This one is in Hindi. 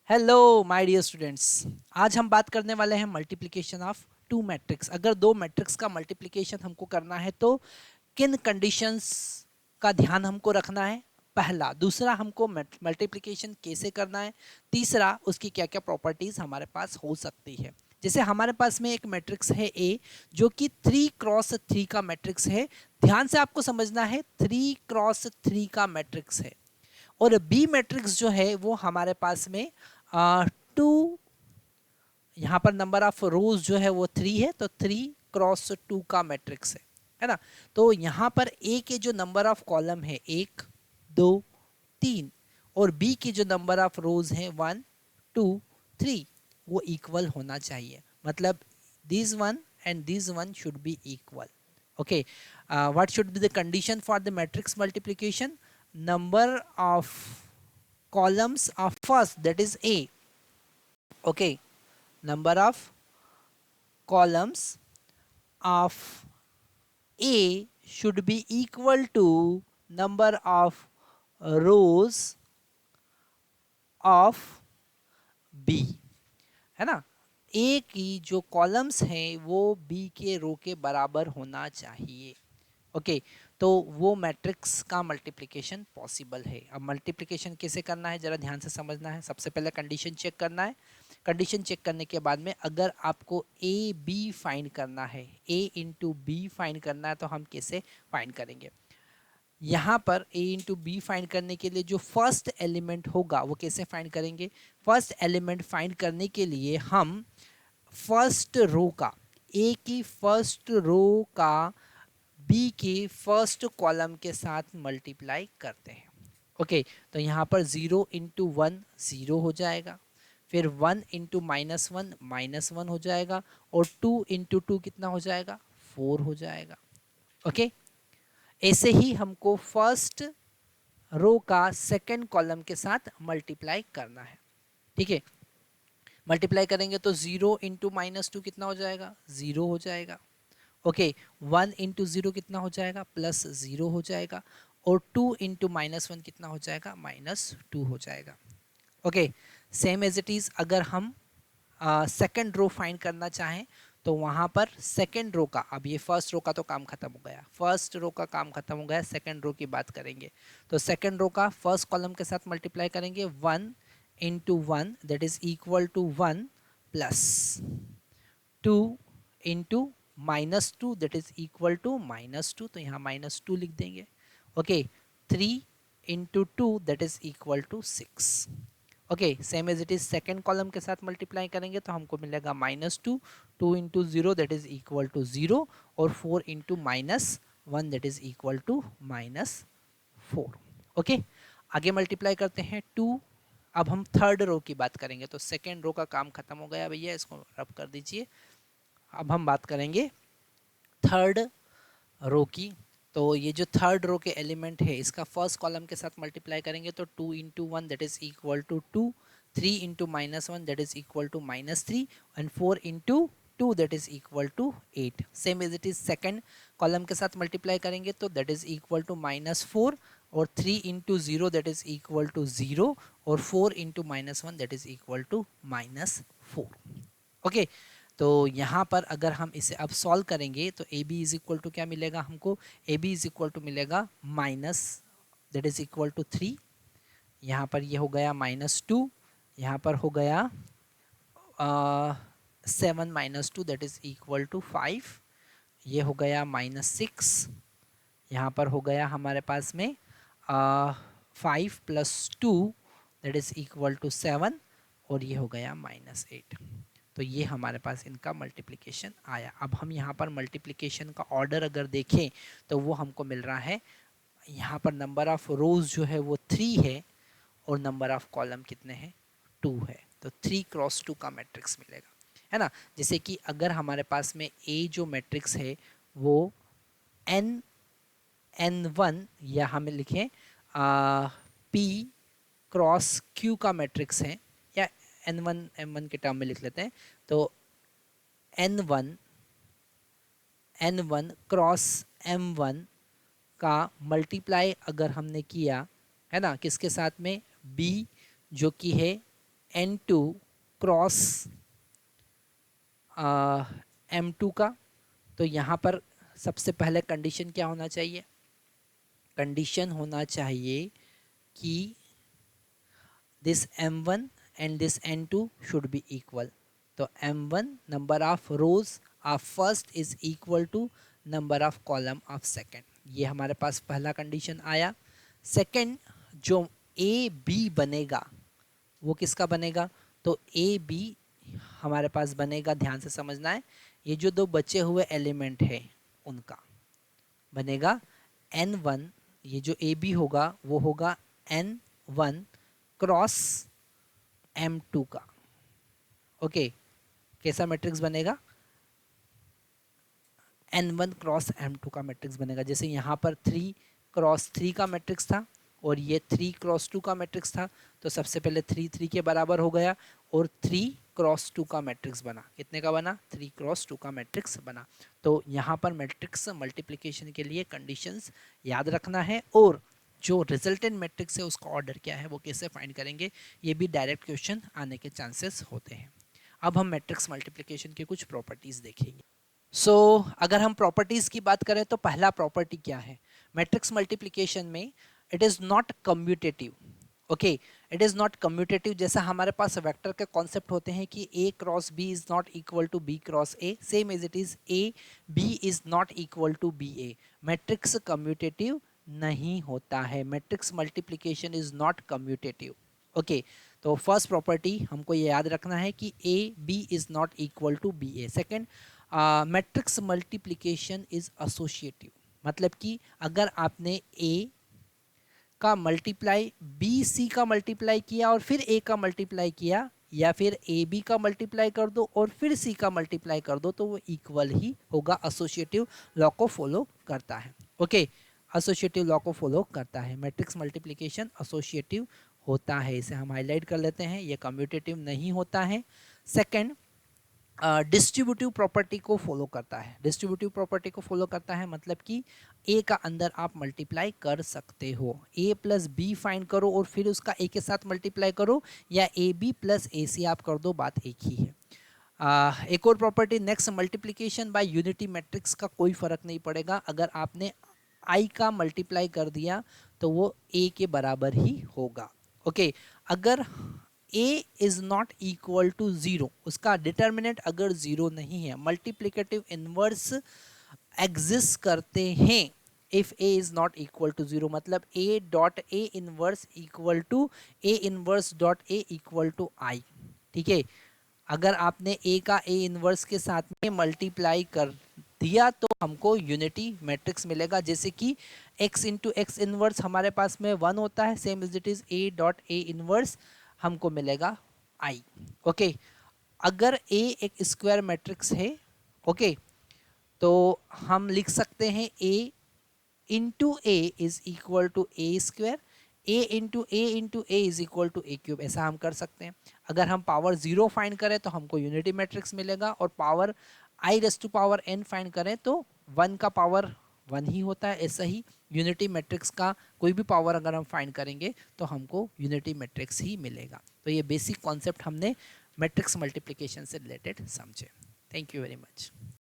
हेलो माय डियर स्टूडेंट्स, आज हम बात करने वाले हैं मल्टीप्लिकेशन ऑफ टू मैट्रिक्स। अगर दो मैट्रिक्स का मल्टीप्लिकेशन हमको करना है तो किन कंडीशंस का ध्यान हमको रखना है। पहला, दूसरा, हमको मल्टीप्लिकेशन कैसे करना है, तीसरा, उसकी क्या क्या प्रॉपर्टीज हमारे पास हो सकती है। जैसे हमारे पास में एक मैट्रिक्स है ए, जो कि 3x3 का मैट्रिक्स है। ध्यान से आपको समझना है, 3x3 का मैट्रिक्स है। और बी मैट्रिक्स जो है वो हमारे पास में 2, यहाँ पर नंबर ऑफ रोज जो है वो 3 है, तो 3x2 का मैट्रिक्स है ना। तो यहाँ पर ए के जो नंबर ऑफ कॉलम है 1 2 3, और बी के जो नंबर ऑफ रोज हैं 1 2 3, वो इक्वल होना चाहिए। मतलब this one and this one should be equal. okay what should be the condition for the matrix multiplication? Number of columns of first, that is a. Okay, number of columns of a should be equal to number of rows of b, है ना। ए की जो कॉलम्स हैं वो बी के रो के बराबर होना चाहिए। ओके तो वो मैट्रिक्स का मल्टीप्लिकेशन पॉसिबल है। अब मल्टीप्लिकेशन कैसे करना है जरा ध्यान से समझना है। सबसे पहले कंडीशन चेक करना है। कंडीशन चेक करने के बाद में अगर आपको ए बी फाइंड करना है, ए इंटू बी फाइंड करना है, तो हम कैसे फाइंड करेंगे। यहाँ पर a इंटू बी फाइंड करने के लिए जो फर्स्ट एलिमेंट होगा वो कैसे फाइंड करेंगे। फर्स्ट एलिमेंट फाइंड करने के लिए हम फर्स्ट रो का, a की फर्स्ट रो का बी के फर्स्ट कॉलम के साथ मल्टीप्लाई करते हैं। ओके तो यहाँ पर 0 इंटू वन 0 हो जाएगा, फिर 1 इंटू -1 -1 हो जाएगा, और 2 इंटू 2 कितना हो जाएगा, 4 हो जाएगा। ओके ऐसे ही हमको फर्स्ट रो का सेकंड कॉलम के साथ मल्टीप्लाई करना है। ठीक है, मल्टीप्लाई करेंगे तो 0 इंटू -2 कितना हो जाएगा, 0 हो जाएगा। ओके 1 इंटू 0 कितना हो जाएगा, +0 हो जाएगा, और 2 इंटू -1 कितना हो जाएगा, -2 हो जाएगा। Okay same as it is अगर हम सेकंड रो फाइंड करना चाहें तो वहाँ पर सेकंड रो का, अब ये फर्स्ट रो का तो काम खत्म हो गया, फर्स्ट रो का काम खत्म हो गया, सेकंड रो की बात करेंगे। तो सेकंड रो का फर्स्ट कॉलम के साथ मल्टीप्लाई करेंगे, 1 into 1 that is equal to 1 plus 2 into -2 that is equal to -2, तो यहाँ -2 लिख देंगे। Okay 3 into 2 that is equal to 6। Okay same as it is second column के साथ मल्टीप्लाई करेंगे तो हमको मिलेगा -2, 2 into 0 that is equal to 0, और 4 into -1 that is equal to -4। Okay आगे मल्टीप्लाई करते हैं 2। अब हम थर्ड रो की बात करेंगे, तो सेकेंड रो का काम खत्म हो गया भैया, इसको रब कर दीजिए। अब हम बात करेंगे थर्ड रो की। तो ये जो थर्ड रो के एलिमेंट है इसका फर्स्ट कॉलम के साथ मल्टीप्लाई करेंगे तो 2 into 1 that is equal to 2, 3 into -1 that is equal to -3, and 4 into 2 that is equal to 8। Same as it is second column के साथ मल्टीप्लाई करेंगे तो दैट इज इक्वल टू -4, और 3 into 0 that is equal to 0, और 4 into -1 that is equal to -4। Okay तो यहाँ पर अगर हम इसे अब सॉल्व करेंगे तो A B is equal to क्या मिलेगा हमको, A B is equal to मिलेगा minus that is equal to 3, यहाँ पर ये हो गया -2, यहाँ पर हो गया 7 -2 दैट इज इक्वल टू 5, ये हो गया -6, यहाँ पर हो गया हमारे पास में 5 + 2 दैट इज इक्वल टू 7, और ये हो गया -8। तो ये हमारे पास इनका मल्टीप्लिकेशन आया। अब हम यहाँ पर मल्टीप्लिकेशन का ऑर्डर अगर देखें तो वो हमको मिल रहा है, यहाँ पर नंबर ऑफ रोज जो है वो 3 है, और नंबर ऑफ कॉलम कितने हैं, 2 है। तो 3x2 का मैट्रिक्स मिलेगा, है ना। जैसे कि अगर हमारे पास में ए जो मैट्रिक्स है वो n1, या हमें लिखें p×q का मैट्रिक्स है, या n1 m1 के टर्म में लिख लेते हैं। तो n1 × m1 का मल्टीप्लाई अगर हमने किया, है ना, किसके साथ में, b जो कि है N2 क्रॉस M2 का, तो यहाँ पर सबसे पहले कंडीशन क्या होना चाहिए? कंडीशन होना चाहिए कि this M1 and this N2 should be equal. तो M1 number of rows of first is equal to number of column of second. ये हमारे पास पहला कंडीशन आया. सेकंड जो ए बी बनेगा वो किसका बनेगा? तो ए बी हमारे पास बनेगा, ध्यान से समझना है, ये जो दो बचे हुए एलिमेंट है उनका बनेगा N1, ये जो ए बी होगा वो होगा N1 क्रॉस M2 का. ओके, कैसा मैट्रिक्स बनेगा? N1 क्रॉस M2 का मैट्रिक्स बनेगा. जैसे यहाँ पर 3 क्रॉस 3 का मैट्रिक्स था और ये 3 क्रॉस 2 का मैट्रिक्स था, तो सबसे पहले 3 3 के बराबर हो गया और 3 क्रॉस 2 का मैट्रिक्स बना. कितने का बना? 3 क्रॉस 2 का मैट्रिक्स बना. तो यहाँ पर मैट्रिक्स मल्टीप्लिकेशन के लिए कंडीशंस याद रखना है, और जो रिजल्टेंट मैट्रिक्स है उसका ऑर्डर क्या है वो कैसे फाइंड करेंगे, ये भी डायरेक्ट क्वेश्चन आने के चांसेस होते हैं. अब हम मैट्रिक्स मल्टीप्लिकेशन की कुछ प्रॉपर्टीज देखेंगे. अगर हम प्रॉपर्टीज की बात करें तो पहला प्रॉपर्टी क्या है मैट्रिक्स मल्टीप्लिकेशन में? It is not commutative. Okay, it is not commutative. जैसा हमारे पास वेक्टर के कॉन्सेप्ट होते हैं कि A cross B is not equal to B cross A, same as it is A B is not equal to B A. Matrix commutative नहीं होता है. Matrix multiplication is not commutative. Okay, तो फर्स्ट प्रॉपर्टी हमको ये याद रखना है कि A B is not equal to B A. Second, matrix multiplication is associative. मतलब कि अगर आपने ए का मल्टीप्लाई बी सी का मल्टीप्लाई किया और फिर ए का मल्टीप्लाई किया, या फिर ए बी का मल्टीप्लाई कर दो और फिर सी का मल्टीप्लाई कर दो, तो वो इक्वल ही होगा. एसोसिएटिव लॉ को फॉलो करता है. ओके, एसोसिएटिव लॉ को फॉलो करता है. मैट्रिक्स मल्टीप्लिकेशन एसोसिएटिव होता है, इसे हम हाईलाइट कर लेते हैं, ये कम्यूटेटिव नहीं होता है. सेकंड, डिस्ट्रीब्यूटिव प्रॉपर्टी को फॉलो करता है. डिस्ट्रीब्यूटिव प्रॉपर्टी को फॉलो करता है मतलब कि ए का अंदर आप मल्टीप्लाई कर सकते हो. ए प्लस बी फाइंड करो और फिर उसका ए के साथ मल्टीप्लाई करो, या ए बी प्लस ए सी आप कर दो, बात एक ही है. एक और property next, multiplication bye unity matrix का कोई फर्क नहीं पड़ेगा. अगर आपने आई का मल्टीप्लाई कर दिया तो वो ए के बराबर ही होगा. ओके, अगर a is not equal to 0, उसका डिटर्मिनेंट अगर 0 नहीं है, मल्टीप्लिकेटिव इनवर्स एग्जिस्ट करते हैं. If a is not equal to 0 मतलब a dot a inverse equal to a inverse dot a equal to i. ठीक है, अगर आपने a का a इनवर्स के साथ में मल्टीप्लाई कर दिया तो हमको यूनिटी मैट्रिक्स मिलेगा. जैसे कि x इंटू एक्स इनवर्स हमारे पास में 1 होता है, same is it is a dot a inverse हमको मिलेगा i. ओके, अगर a एक स्क्वायर मैट्रिक्स है, ओके, तो हम लिख सकते हैं a into A is equal to A square, a into A is equal to A cube. ऐसा हम कर सकते हैं. अगर हम पावर 0 फाइंड करें तो हमको यूनिटी मैट्रिक्स मिलेगा, और power i raise to power n find करें तो 1 का पावर 1 ही होता है. ऐसा ही यूनिटी मैट्रिक्स का कोई भी पावर अगर हम फाइंड करेंगे तो हमको यूनिटी मैट्रिक्स ही मिलेगा. तो ये बेसिक कॉन्सेप्ट हमने मैट्रिक्स मल्टीप्लिकेशन से रिलेटेड समझे. Thank you very much.